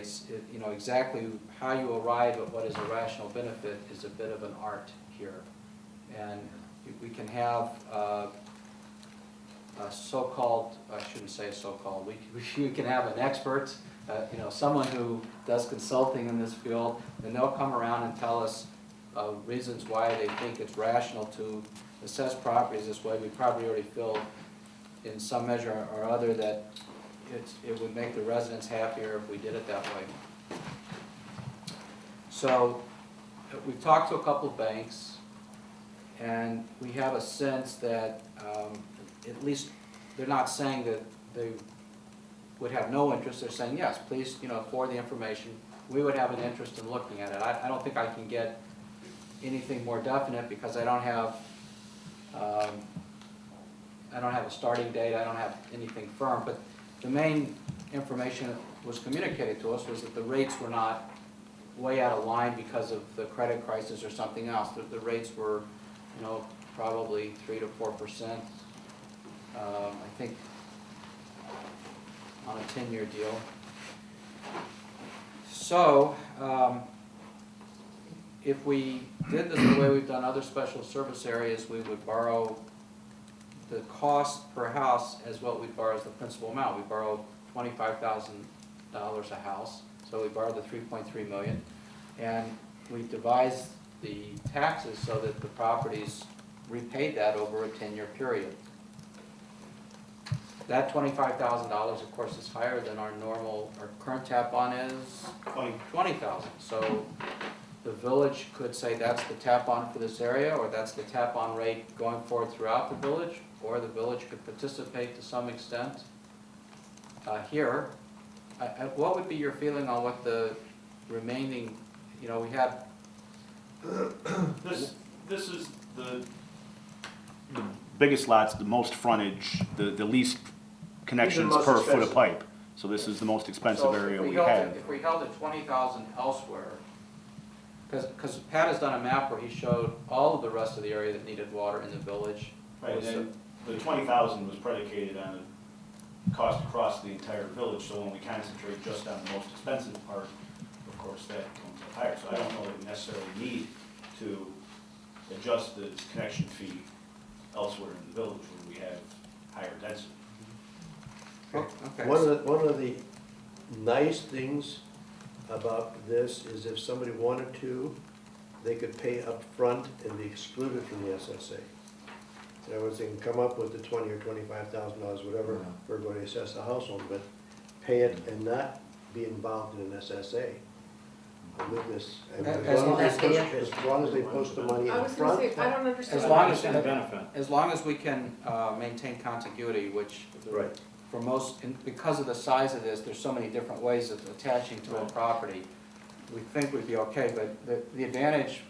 rates, you know, exactly how you arrive at what is a rational benefit is a bit of an art here. And we can have a so-called, I shouldn't say so-called, we can have an expert, you know, someone who does consulting in this field, and they'll come around and tell us reasons why they think it's rational to assess properties this way. We probably already feel in some measure or other that it would make the residents happier if we did it that way. So we've talked to a couple of banks, and we have a sense that at least they're not saying that they would have no interest. They're saying, yes, please, you know, forward the information. We would have an interest in looking at it. I don't think I can get anything more definite because I don't have a starting date. I don't have anything firm. But the main information that was communicated to us was that the rates were not way out of line because of the credit crisis or something else. The rates were, you know, probably 3 to 4%. I think on a 10-year deal. So if we did this the way we've done other special service areas, we would borrow the cost per house as what we borrow as the principal amount. We borrow $25,000 a house, so we borrowed the $3.3 million, and we devised the taxes so that the properties repaid that over a 10-year period. That $25,000, of course, is higher than our current tap-on is $20,000. So the village could say that's the tap-on for this area, or that's the tap-on rate going forward throughout the village, or the village could participate to some extent here. What would be your feeling on what the remaining, you know, we have... This is the biggest lots, the most frontage, the least connections most per foot of expensive. pipe. So this is the most expensive So area if we held have. If we held at 20,000 elsewhere, because Pat has done a map where he showed all of the rest of the area that needed water in the village. Right, and the 20,000 was predicated on the cost across the entire village, so when we concentrate just on the most expensive part, of course, that comes up higher. So I don't know that we necessarily need to adjust the connection fee elsewhere in the village where we have higher density. Okay. One of the nice things about this is if somebody wanted to, they could pay up front and be excluded from the SSA. In other words, they can come up with the $20,000 or $25,000, whatever, for going to assess the household, but pay it and not be involved in an SSA with this. And As long as they post the money I up was gonna front. say, I don't understand. As long as, Understand the benefit. as long as we can maintain contiguity, which Right. for most, because of the size of this, there's so many different ways of attaching to a property, we think we'd be okay, but the advantage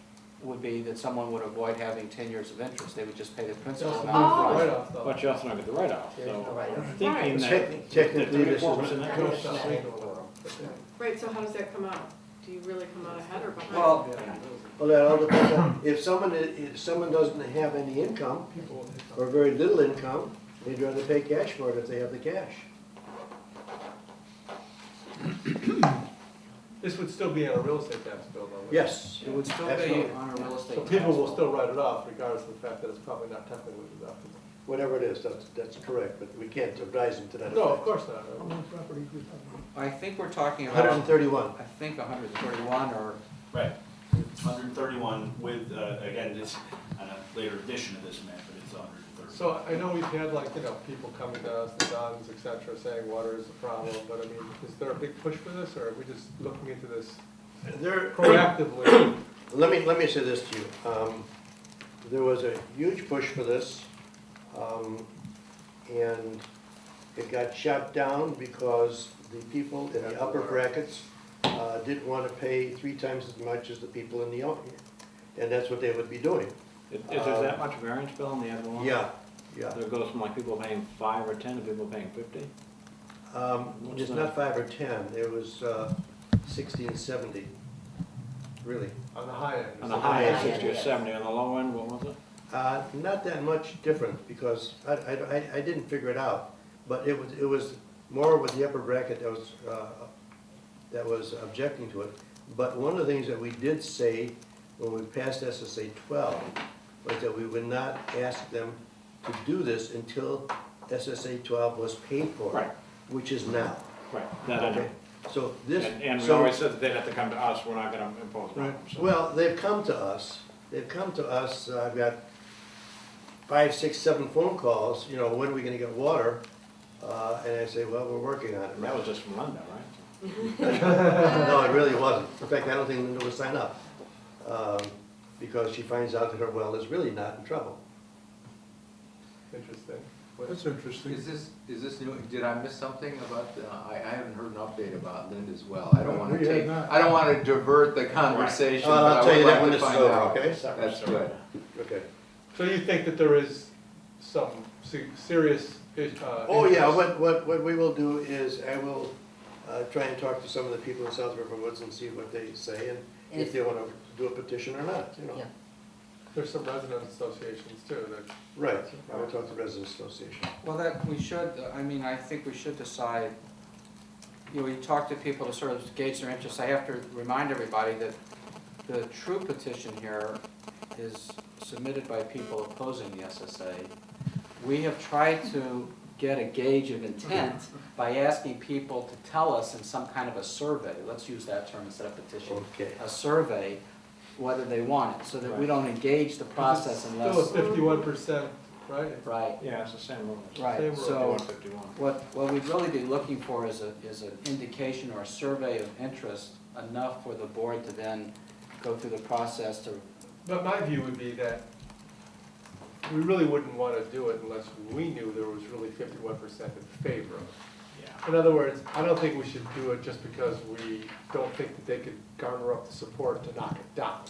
would be that someone would avoid having 10 years of interest. They would just pay the principal amount Oh. up front. But you also don't get the write-off, so thinking that Technically, this is. 34% that goes, Right, so how does that come out? Do you really come out ahead or behind? Well, Well, that all depends on, if someone doesn't have any income, or very little income, they'd rather pay cash for it if they have the cash. This would still be on a real estate tax bill, though. right? Yes. it would still be Absolutely. on a real estate So tax people will bill. still write it off regardless of the fact that it's probably not technically deductible. Whatever it is, that's correct, but we can't advise them to that effect. No, of course not. I think we're talking about, 131. I think 131 or, Right. 131 with, again, this, on a later edition of this map, but it's 130. So I know we've had like, people coming to us, the Duns, et cetera, saying water is a problem, but I mean, is there a big push for this, or are we just looking into this proactively? Let me say this to you. There was a huge push for this, and it got shut down because the people in the upper brackets didn't want to pay 3 times as much as the people in the and that's what they would be doing. is there that much variance, Bill, in the other one? Yeah. There goes from like people paying 5 or 10 to people paying 50? It's not 5 or 10. It was 60 and 70. Really. On the high end. On the high end, 60 or 70, on the low end, what was it? Not that much different because I didn't figure it out, but it was more with the upper bracket that was objecting to it. But one of the things that we did say when we passed SSA 12 was that we would not ask them to do this until SSA 12 was paid for. Right. Which is now. Right, that I know. Okay, so this. And we so- always said that they'd have to come to us, we're not gonna impose on Right, them, so. well, they've come to us, I've got 5, 6, 7 phone calls, you know, when are we gonna get water? And I say, well, we're working on it. That was just from Linda, right? No, it really wasn't. In fact, I don't think Linda would sign up, because she finds out that her well is really not in trouble. Interesting. That's interesting. Is this new, did I miss something about, I haven't heard an update about Linda's well. I don't wanna We had take, not. I don't wanna divert the conversation, but I'll I tell you would that like when to this is find over, out. okay? That's good. Okay. So you think that there is some serious, Oh, yeah, interest? what we will do is, I will try and talk to some of the people in South River Woods and see what they say, and if they wanna do a petition or not, you know. Yeah. There's some resident associations too that. Right, I will talk to Residents Association. Well, that, we should, I mean, I think we should decide, you know, we talk to people to sort of gauge their interest. I have to remind everybody that the true petition here is submitted by people opposing the SSA. We have tried to get a gauge of intent by asking people to tell us in some kind of a survey, let's use that term instead of petition, Okay. a survey, whether they want it, so that we don't engage the process unless. Still a 51%, right? Right, Yeah, it's the same rule. right, Same rule. so 51. what we'd really be looking for is an indication or a survey of interest enough for the board to then go through the process to, But my view would be that we really wouldn't want to do it unless we knew there was really 51% in favor of it. Yeah. In other words, I don't think we should do it just because we don't think that they could garner up the support to knock it down.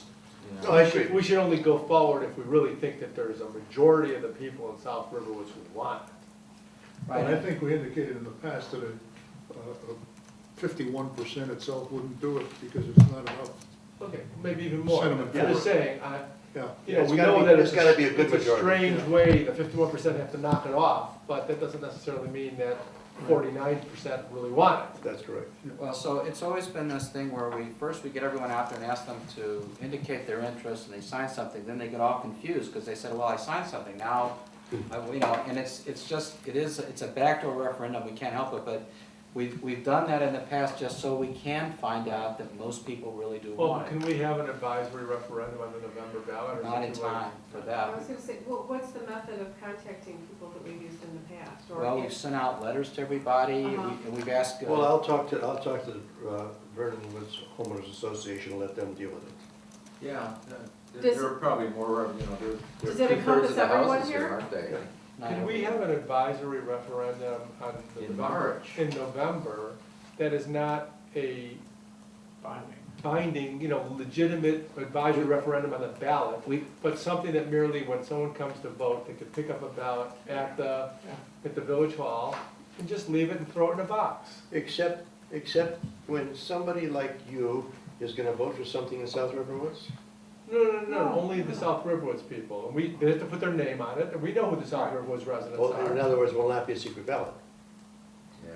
No, I agree. We should only go forward if we really think that there's a majority of the people in South Riverwoods who want it. And I right? think we indicated in the past that a 51% itself wouldn't do it because it's not enough. Okay, maybe even more. Sentiment I'm just for saying, Yeah. you know, It's we gotta know be- that it's gotta be a good it's a majority, strange yeah. way, the 51% have to knock it off, but that doesn't necessarily mean that 49% really want it. That's correct. Well, so it's always been this thing where we get everyone out there and ask them to indicate their interest, and they sign something, then they get all confused, because they said, well, I signed something, now, you know, and it's a backdoor referendum, we can't help it, but we've done that in the past just so we can find out that most people really do Well, want can it. we have an advisory referendum on the November ballot? or Not in something like- time for I that. was gonna say, well, what's the method of contacting people that we've used in the past? Or Well, if- we've sent out letters to everybody, Uh-huh. and we've asked. Well, I'll talk to Vernon Woods Homeowners Association and let them deal with it. Yeah, Does- there are probably more, you know, Does there it are 2/3 encompass of the everyone houses here, here? aren't they? Not Can we everyone. have an advisory referendum on the In November? March. In November, that is not a Binding. binding, you know, legitimate advisory referendum on the ballot, We, but something that merely when someone comes to vote, they could pick up a ballot at the village hall and just leave it and throw it in a box. Except when somebody like you is gonna vote for something in South River Woods? No, only the South Riverwoods people, and they have to put their name on it, and we know who the South Riverwoods residents Well, in are. other words, will not be a secret ballot. Yeah.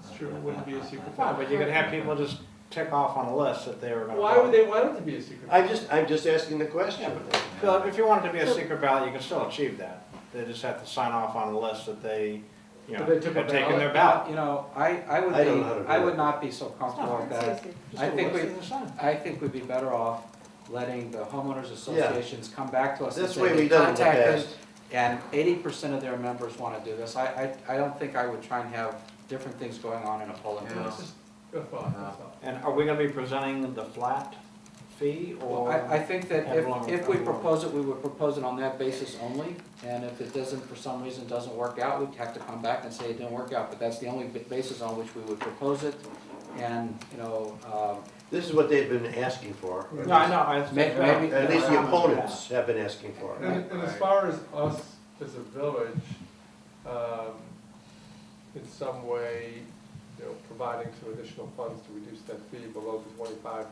It's true, it wouldn't be a secret Fine, ballot. but you could have people just tick off on a list that they were gonna. Why vote. would they want it to be a secret? I'm ballot? just asking the question. Bill, if you want it to be a secret ballot, you can still achieve that. They just have to sign off on a list that they, you know, But they took a had taken their ballot? ballot. you know, I would I don't know how to be, do I it. would not be so comfortable with that. It's easy. Just I a think list we- and a sign. I think we'd be better off letting the homeowners associations come back to us and That's say the way they we've done it in the contacted, past. and 80% of their members wanna do this. I don't think I would try and have different things going on in a polling Yeah. It's place. just a thought, that's all. And are we gonna be presenting the flat fee Well, or? I think that Have long- if we have long- propose it, we would propose it on that basis only, and if it doesn't, for some reason, doesn't work out, we'd have to come back and say it didn't work out, but that's the only basis on which we would propose it, and, you know, This is what they've been asking for. No, I know, I. Maybe- At least the opponents have been asking for it. And as far as us as a village, in some way, you know, providing some additional funds to reduce that fee below the 25